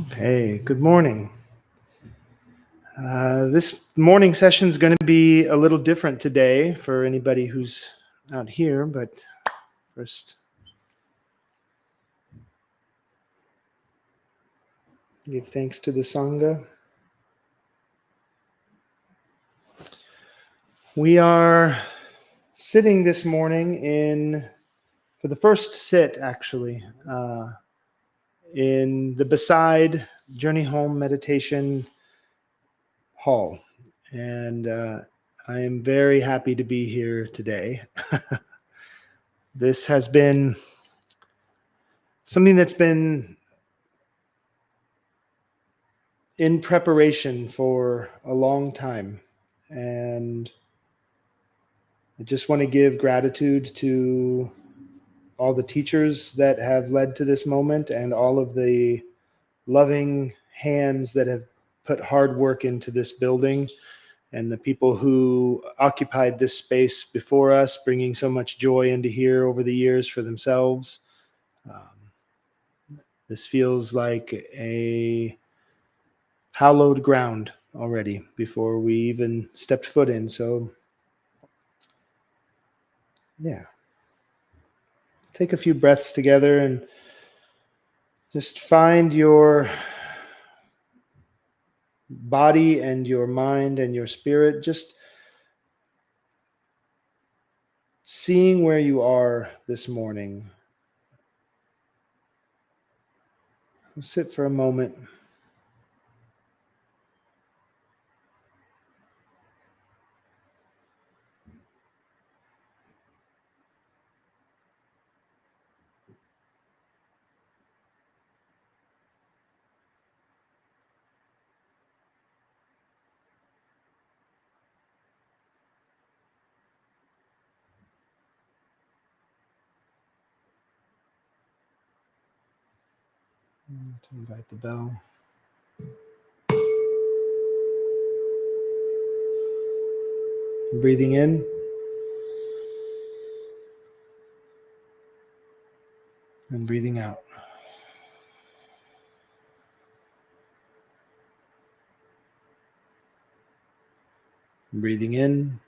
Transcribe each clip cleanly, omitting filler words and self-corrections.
Okay, good morning. This morning session is going to be a little different today for anybody who's out here, but first, give thanks to the Sangha. We are sitting this morning for the first sit actually, in the Beside Journey Home Meditation Hall. And I am very happy to be here today. This has been something that's been in preparation for a long time. And I just want to give gratitude to all the teachers that have led to this moment and all of the loving hands that have put hard work into this building and the people who occupied this space before us, bringing so much joy into here over the years for themselves. This feels like a hallowed ground already before we even stepped foot in. So, yeah. Take a few breaths together and just find your body and your mind and your spirit just seeing where you are this morning. Sit for a moment. To invite the bell. Breathing in. And breathing out. Breathing in.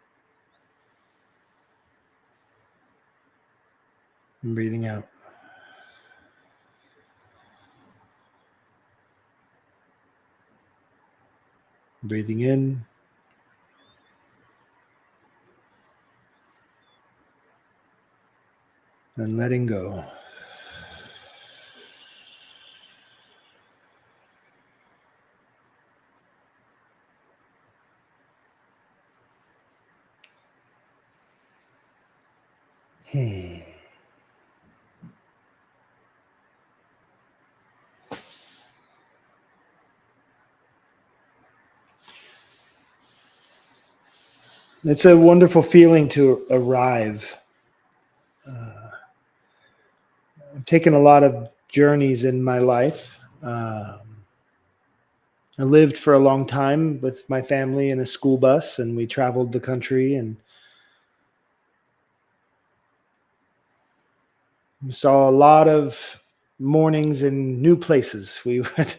And breathing out. Breathing in. And letting go. It's a wonderful feeling to arrive. I've taken a lot of journeys in my life. I lived for a long time with my family in a school bus, and we traveled the country and we saw a lot of mornings in new places. We would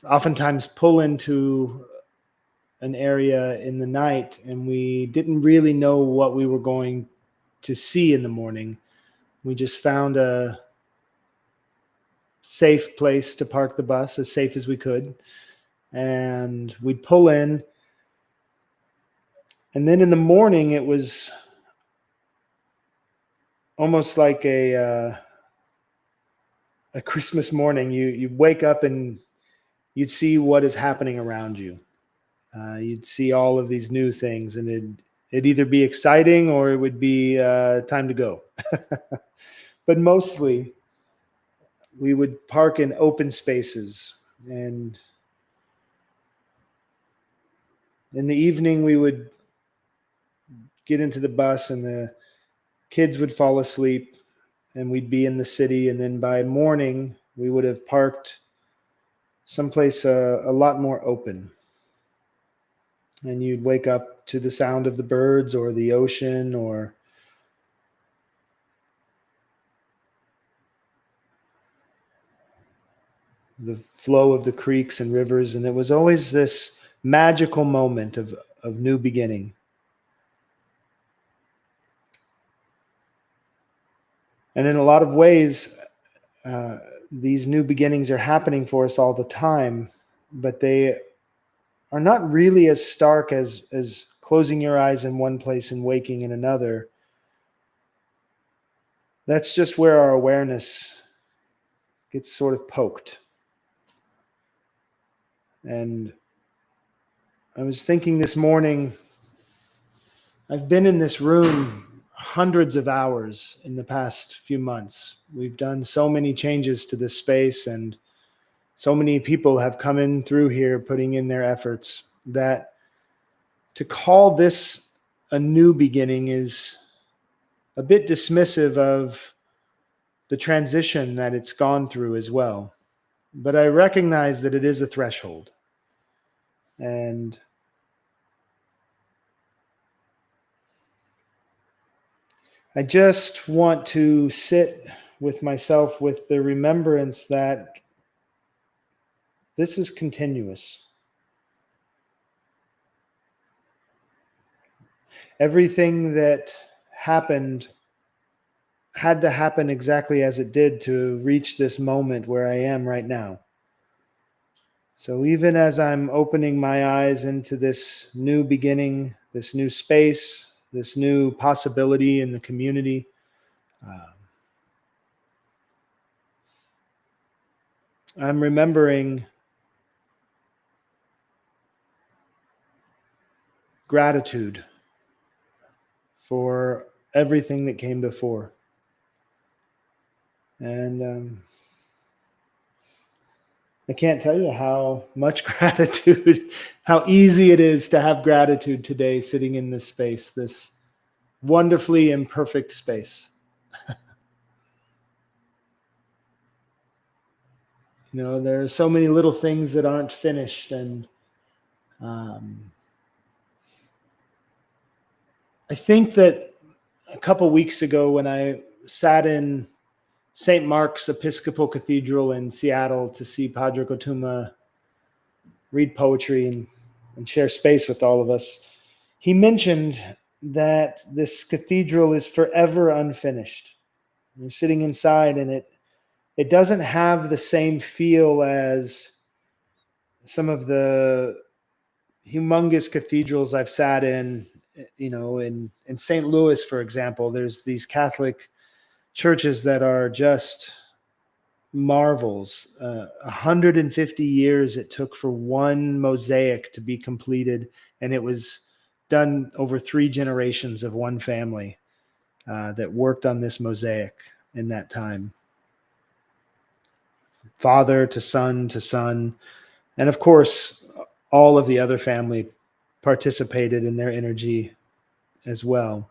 oftentimes pull into an area in the night, and we didn't really know what we were going to see in the morning. We just found a safe place to park the bus, as safe as we could, and we'd pull in. And then in the morning, it was almost like a Christmas morning. You wake up and you'd see what is happening around you. You'd see all of these new things, and it'd either be exciting or it would be time to go. But mostly, we would park in open spaces, and in the evening, we would get into the bus, and the kids would fall asleep, and we'd be in the city. And then by morning, we would have parked someplace a lot more open. And you'd wake up to the sound of the birds or the ocean or the flow of the creeks and rivers, and it was always this magical moment of new beginning. And in a lot of ways, these new beginnings are happening for us all the time, but they are not really as stark as closing your eyes in one place and waking in another. That's just where our awareness gets sort of poked. And I was thinking this morning, I've been in this room hundreds of hours in the past few months. We've done so many changes to this space, and so many people have come in through here putting in their efforts, that to call this a new beginning is a bit dismissive of the transition that it's gone through as well. But I recognize that it is a threshold. And I just want to sit with myself with the remembrance that this is continuous. Everything that happened had to happen exactly as it did to reach this moment where I am right now. So even as I'm opening my eyes into this new beginning, this new space, this new possibility in the community, I'm remembering gratitude for everything that came before. And I can't tell you how much gratitude, how easy it is to have gratitude today sitting in this space, this wonderfully imperfect space. You know, there are so many little things that aren't finished. And I think that a couple weeks ago when I sat in St. Mark's Episcopal Cathedral in Seattle to see Padre Kotuma read poetry and share space with all of us, he mentioned that this cathedral is forever unfinished. You're sitting inside, and it doesn't have the same feel as some of the humongous cathedrals I've sat in. You know, in St. Louis, for example, there's these Catholic churches that are just marvels. 150 years it took for one mosaic to be completed, and it was done over 3 generations of one family that worked on this mosaic in that time. Father to son, and of course, all of the other family participated in their energy as well.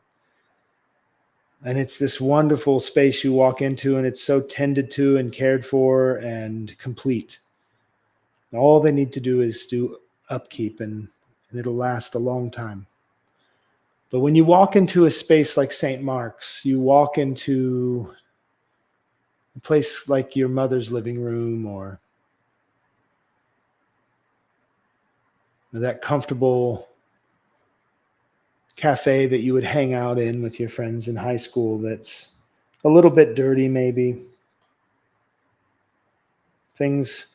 And it's this wonderful space you walk into, and it's so tended to and cared for and complete. All they need to do is do upkeep, and it'll last a long time. But when you walk into a space like St. Mark's, you walk into a place like your mother's living room, or that comfortable cafe that you would hang out in with your friends in high school that's a little bit dirty, maybe. Things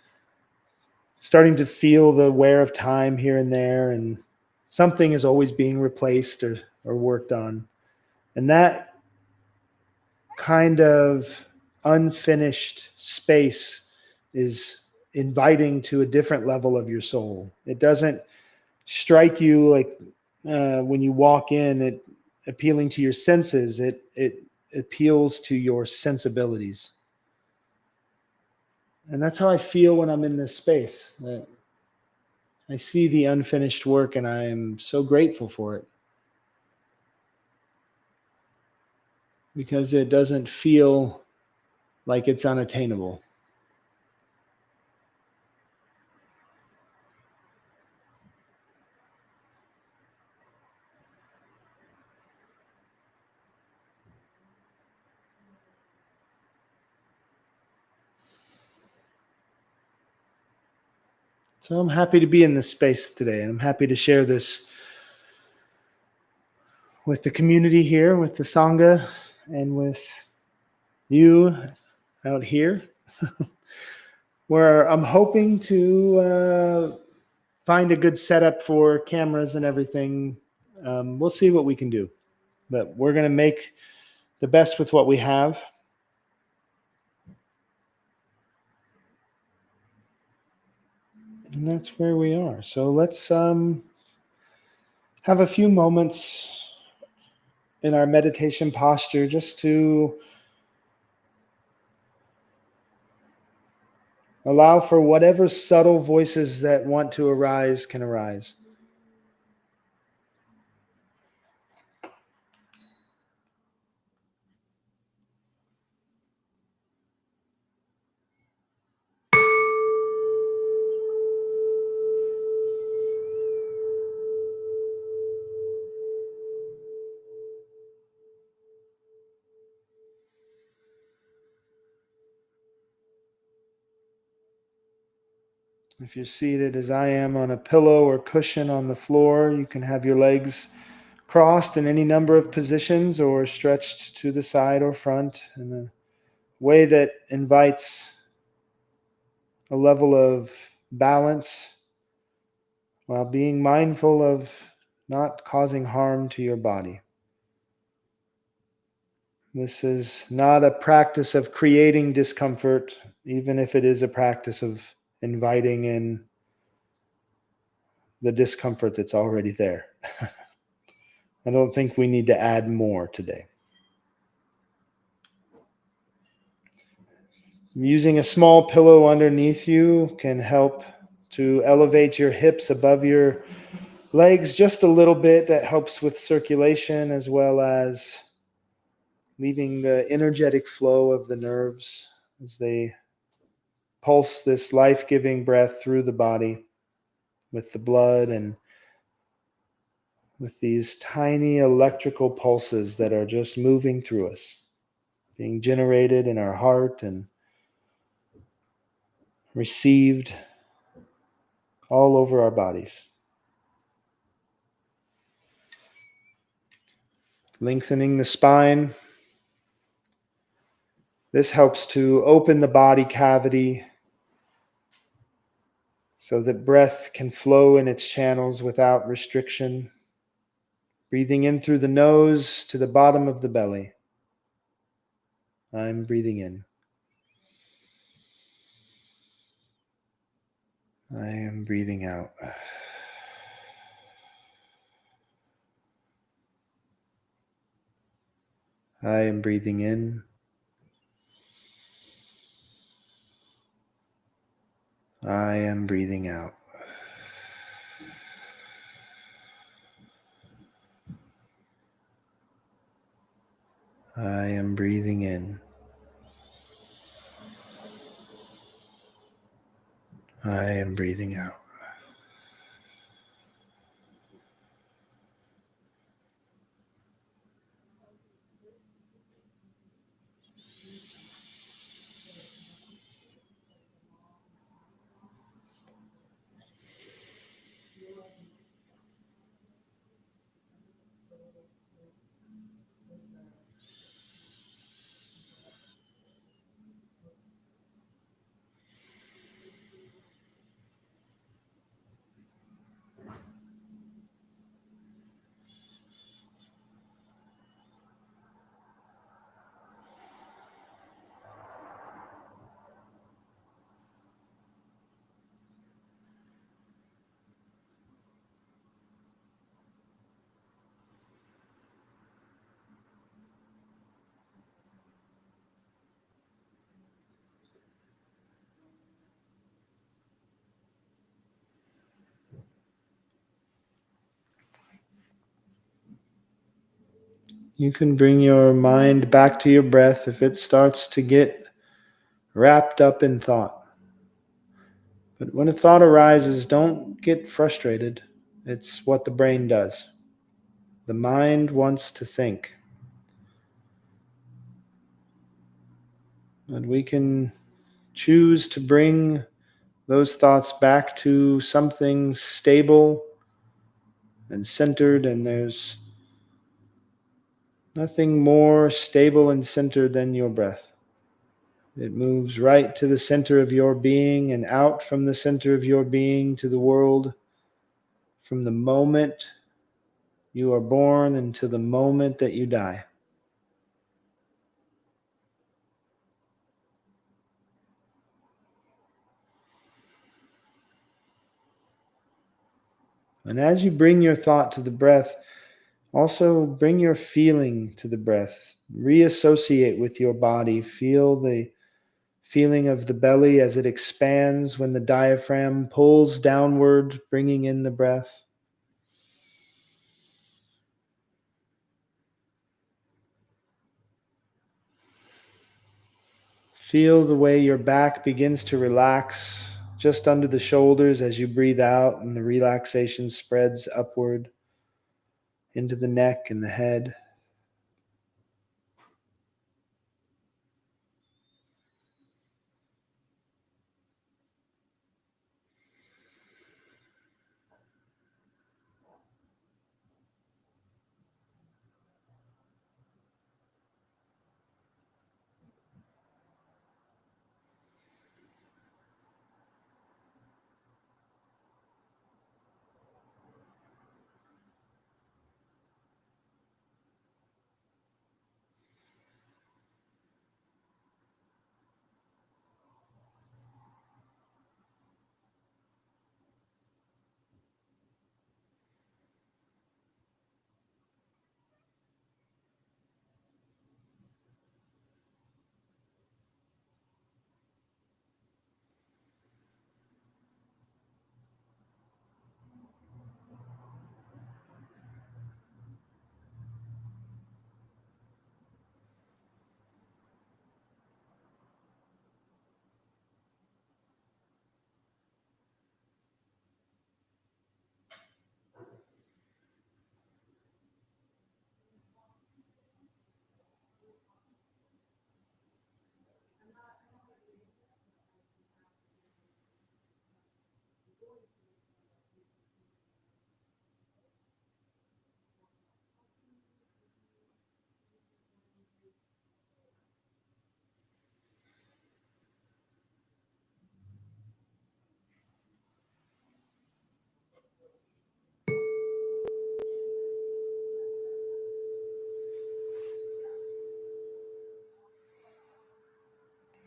starting to feel the wear of time here and there, and something is always being replaced or worked on. And that kind of unfinished space is inviting to a different level of your soul. It doesn't strike you like when you walk in, it appealing to your senses. It appeals to your sensibilities. And that's how I feel when I'm in this space. I see the unfinished work, and I am so grateful for it, because it doesn't feel like it's unattainable. So I'm happy to be in this space today, and I'm happy to share this with the community here, with the Sangha, and with you out here, where I'm hoping to find a good setup for cameras and everything. We'll see what we can do, but we're going to make the best with what we have. And that's where we are. So let's have a few moments in our meditation posture just to allow for whatever subtle voices that want to arise can arise. If you're seated as I am on a pillow or cushion on the floor, you can have your legs crossed in any number of positions or stretched to the side or front in a way that invites a level of balance while being mindful of not causing harm to your body. This is not a practice of creating discomfort, even if it is a practice of inviting in the discomfort that's already there. I don't think we need to add more today. Using a small pillow underneath you can help to elevate your hips above your legs just a little bit. That helps with circulation as well as leaving the energetic flow of the nerves as they pulse this life-giving breath through the body with the blood and with these tiny electrical pulses that are just moving through us, being generated in our heart and received all over our bodies. Lengthening the spine. This helps to open the body cavity so that breath can flow in its channels without restriction. Breathing in through the nose to the bottom of the belly. I'm breathing in. I am breathing out. I am breathing in. I am breathing out. I am breathing in. I am breathing out. You can bring your mind back to your breath if it starts to get wrapped up in thought. But when a thought arises, don't get frustrated. It's what the brain does. The mind wants to think. And we can choose to bring those thoughts back to something stable and centered, and there's nothing more stable and centered than your breath. It moves right to the center of your being and out from the center of your being to the world from the moment you are born until the moment that you die. And as you bring your thought to the breath, also bring your feeling to the breath. Reassociate with your body. Feel the feeling of the belly as it expands when the diaphragm pulls downward, bringing in the breath. Feel the way your back begins to relax just under the shoulders as you breathe out, and the relaxation spreads upward into the neck and the head.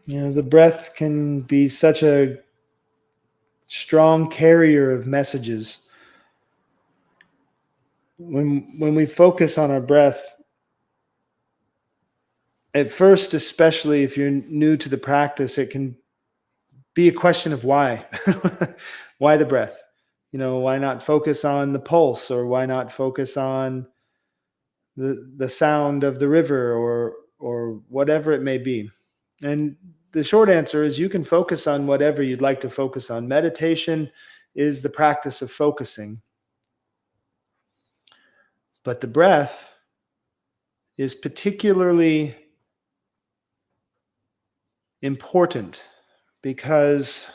The breath can be such a strong carrier of messages. When we focus on our breath, at first, especially if you're new to the practice, it can be a question of why. Why the breath? Why not focus on the pulse, or why not focus on the sound of the river, or whatever it may be? And the short answer is you can focus on whatever you'd like to focus on. Meditation is the practice of focusing. But the breath is particularly important because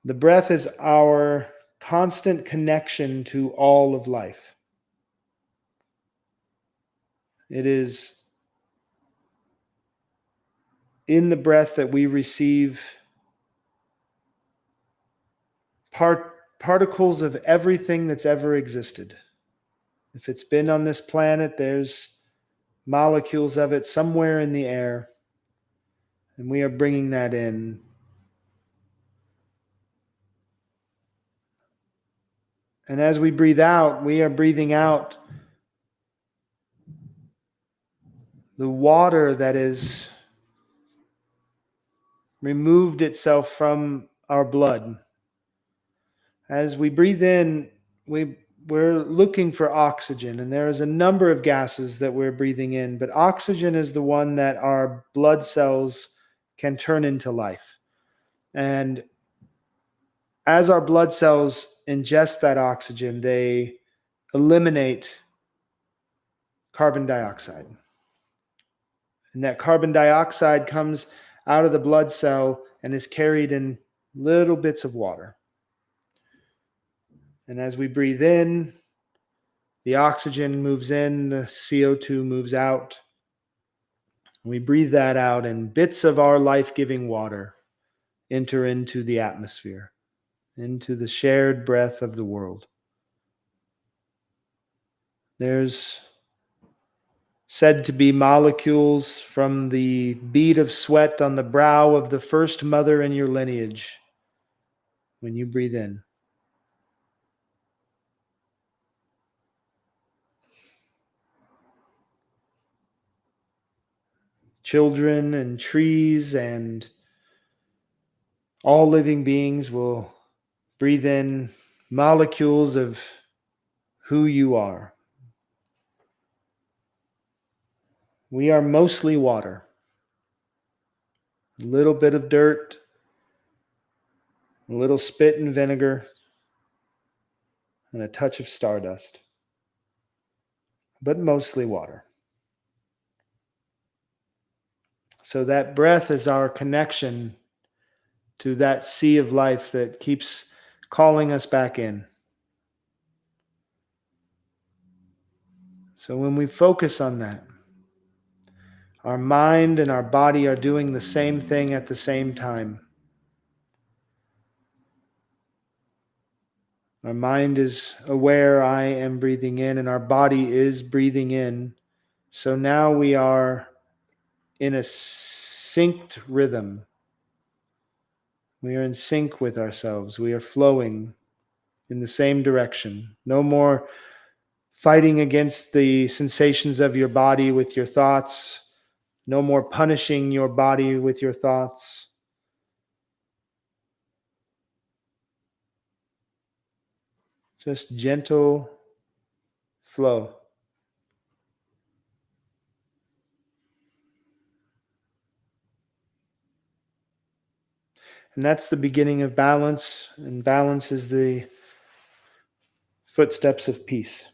the breath is our constant connection to all of life. It is in the breath that we receive particles of everything that's ever existed. If it's been on this planet, there's molecules of it somewhere in the air, and we are bringing that in. And as we breathe out, we are breathing out the water that has removed itself from our blood. As we breathe in, we're looking for oxygen, and there is a number of gases that we're breathing in, but oxygen is the one that our blood cells can turn into life. And as our blood cells ingest that oxygen, they eliminate carbon dioxide. And that carbon dioxide comes out of the blood cell and is carried in little bits of water. And as we breathe in, the oxygen moves in, the CO2 moves out. We breathe that out, and bits of our life-giving water enter into the atmosphere, into the shared breath of the world. There's said to be molecules from the bead of sweat on the brow of the first mother in your lineage when you breathe in. Children and trees and all living beings will breathe in molecules of who you are. We are mostly water. A little bit of dirt, a little spit and vinegar, and a touch of stardust. But mostly water. So that breath is our connection to that sea of life that keeps calling us back in. So when we focus on that, our mind and our body are doing the same thing at the same time. Our mind is aware I am breathing in, and our body is breathing in. So now we are in a synced rhythm. We are in sync with ourselves. We are flowing in the same direction. No more fighting against the sensations of your body with your thoughts. No more punishing your body with your thoughts. Just gentle flow. And that's the beginning of balance, and balance is the footsteps of peace.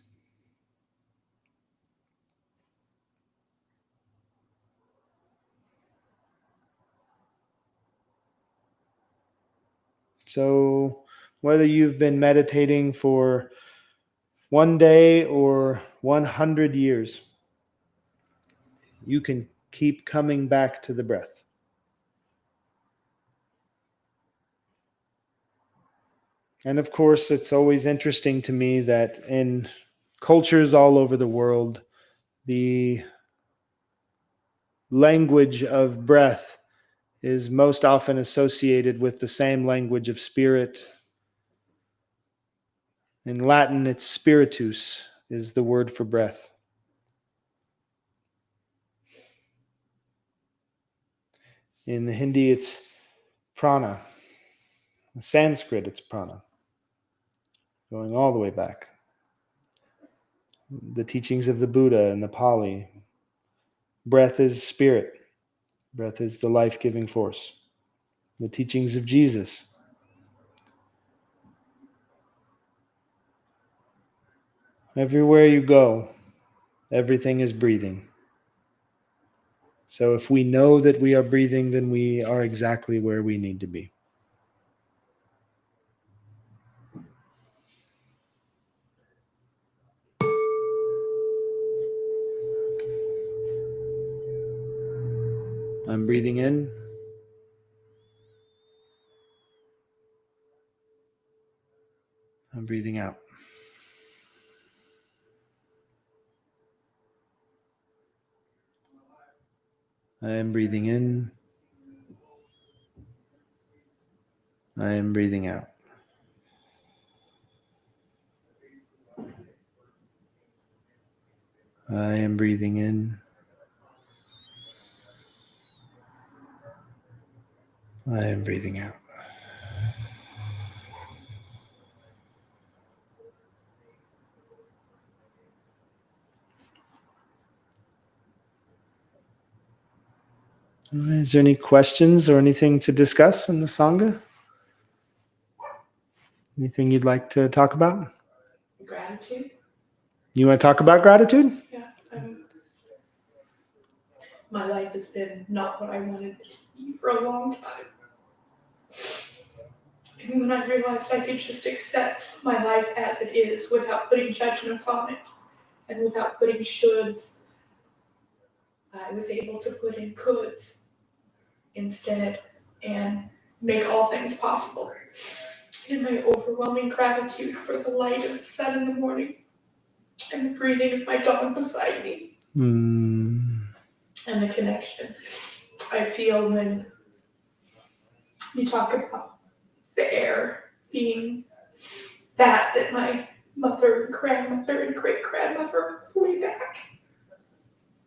So whether you've been meditating for one day or 100 years, you can keep coming back to the breath. And of course, it's always interesting to me that in cultures all over the world, the language of breath is most often associated with the same language of spirit. In Latin, it's spiritus is the word for breath. In the Hindi, it's prana. In Sanskrit, it's prana. Going all the way back. The teachings of the Buddha and the Pali. Breath is spirit. Breath is the life-giving force. The teachings of Jesus. Everywhere you go, everything is breathing. So if we know that we are breathing, then we are exactly where we need to be. I'm breathing in. I'm breathing out. I am breathing in. I am breathing out. I am breathing in. I am breathing out. Is there any questions or anything to discuss in the Sangha? Anything you'd like to talk about? Gratitude. You want to talk about gratitude? Yeah. My life has been not what I wanted it to be for a long time. when I realized I could just accept my life as it is without putting judgments on it and without putting shoulds, I was able to put in coulds instead and make all things possible. And my overwhelming gratitude for the light of the sun in the morning and the breathing of my dog beside me and the connection I feel when you talk about the air being that my mother and grandmother and great grandmother way back.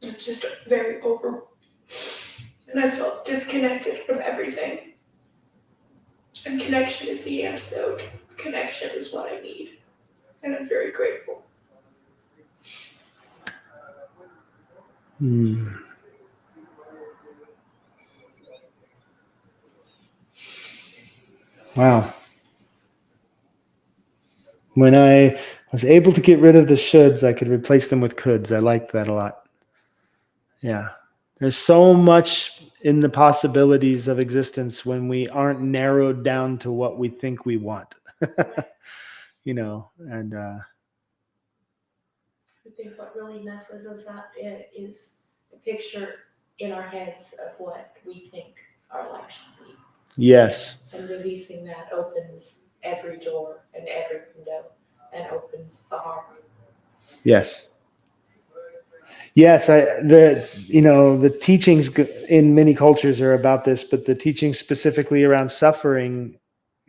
It's just very over, and I felt disconnected from everything. And connection is the antidote. Connection is what I need, and I'm very grateful. Wow. When I was able to get rid of the shoulds, I could replace them with coulds. I liked that a lot. Yeah. There's so much in the possibilities of existence when we aren't narrowed down to what we think we want. And I think what really messes us up is the picture in our heads of what we think our life should be. Yes. And releasing that opens every door and every window and opens the heart. Yes. Yes, the teachings in many cultures are about this, but the teachings specifically around suffering,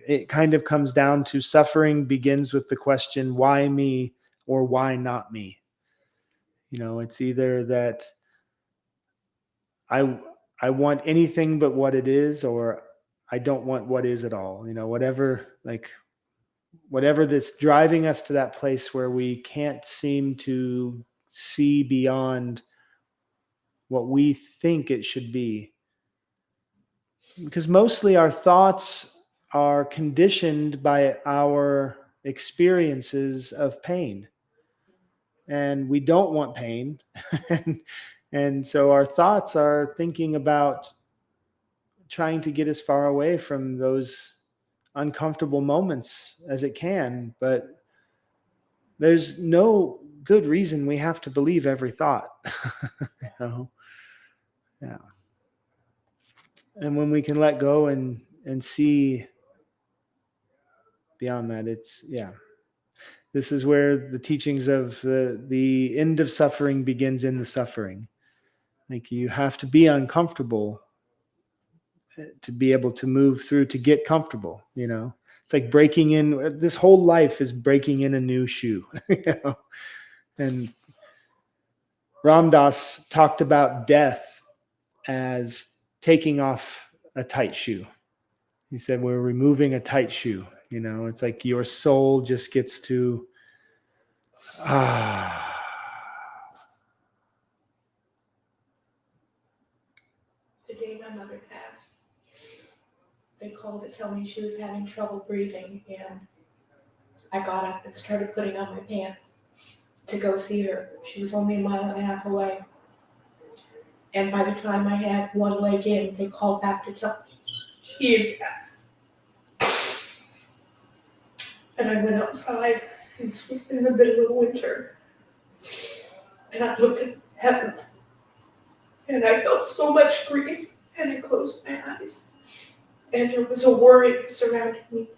it kind of comes down to suffering begins with the question, why me or why not me? It's either that I want anything but what it is, or I don't want what is at all. Whatever that's driving us to that place where we can't seem to see beyond what we think it should be. Because mostly our thoughts are conditioned by our experiences of pain. And we don't want pain. and so our thoughts are thinking about trying to get as far away from those uncomfortable moments as it can. But there's no good reason we have to believe every thought. Yeah. And when we can let go and see beyond that, this is where the teachings of the end of suffering begins in the suffering. Like, you have to be uncomfortable to be able to move through, to get comfortable. It's like breaking in. This whole life is breaking in a new shoe. And Ram Dass talked about death as taking off a tight shoe. He said, we're removing a tight shoe. It's like your soul just gets to, The day my mother passed, they called to tell me she was having trouble breathing, and I got up and started putting on my pants to go see her. She was only 1.5 miles away. And by the time I had one leg in, they called back to tell me she had passed. And I went outside, and this was in the middle of winter. And I looked at heavens, and I felt so much grief, and I closed my eyes. And there was a worry surrounding me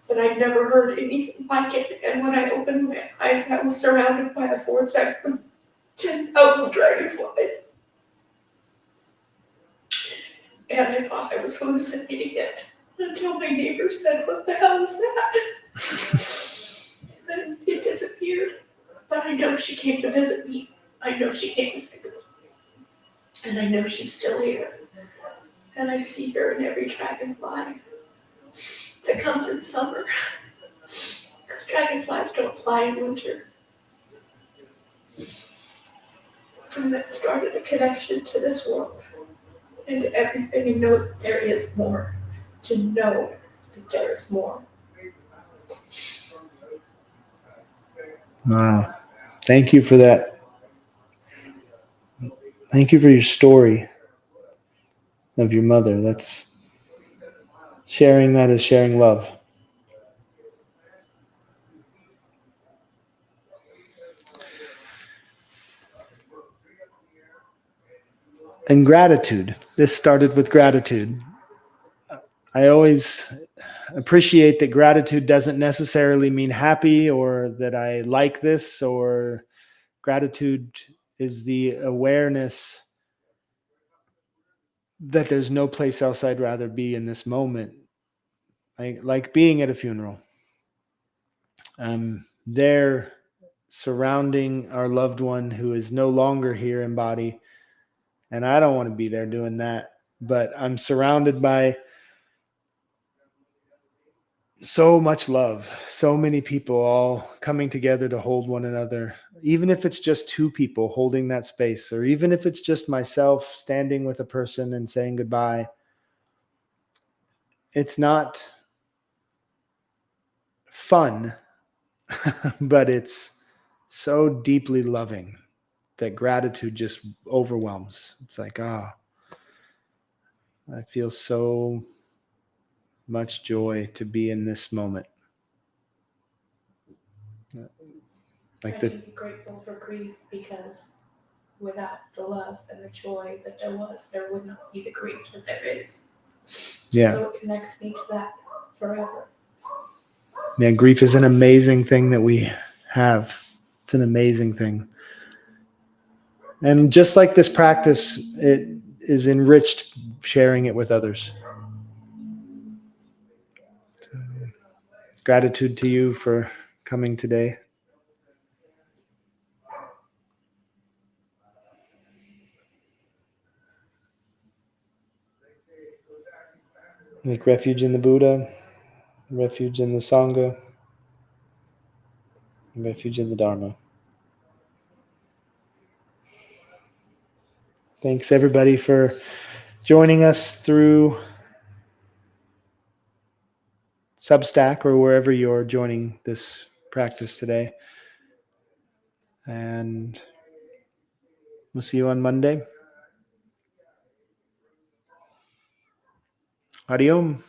that I'd never heard anything like it. And when I opened my eyes, I was surrounded by a vortex of 10,000 dragonflies. And I thought I was hallucinating it until my neighbor said, "What the hell is that?" And then it disappeared. But I know she came to visit me. I know she came to say goodbye. And I know she's still here. And I see her in every dragonfly that comes in summer. Because dragonflies don't fly in winter. And that started a connection to this world and to everything, and know that there is more. To know that there is more. Wow. Thank you for that. Thank you for your story of your mother. That's sharing. That is sharing love. And gratitude. This started with gratitude. I always appreciate that gratitude doesn't necessarily mean happy or that I like this, or gratitude is the awareness that there's no place else I'd rather be in this moment. Like being at a funeral. There surrounding our loved one who is no longer here in body. And I don't want to be there doing that, but I'm surrounded by so much love, so many people all coming together to hold one another, even if it's just two people holding that space, or even if it's just myself standing with a person and saying goodbye. It's not fun, but it's so deeply loving that gratitude just overwhelms. It's like, I feel so much joy to be in this moment. I can be grateful for grief, because without the love and the joy that there was, there would not be the grief that there is. Yeah. So it connects me to that forever. Man, grief is an amazing thing that we have. It's an amazing thing. And just like this practice, it is enriched sharing it with others. So, gratitude to you for coming today. Make refuge in the Buddha, refuge in the Sangha, refuge in the Dharma. Thanks everybody for joining us through Substack or wherever you're joining this practice today. And we'll see you on Monday. Hariom.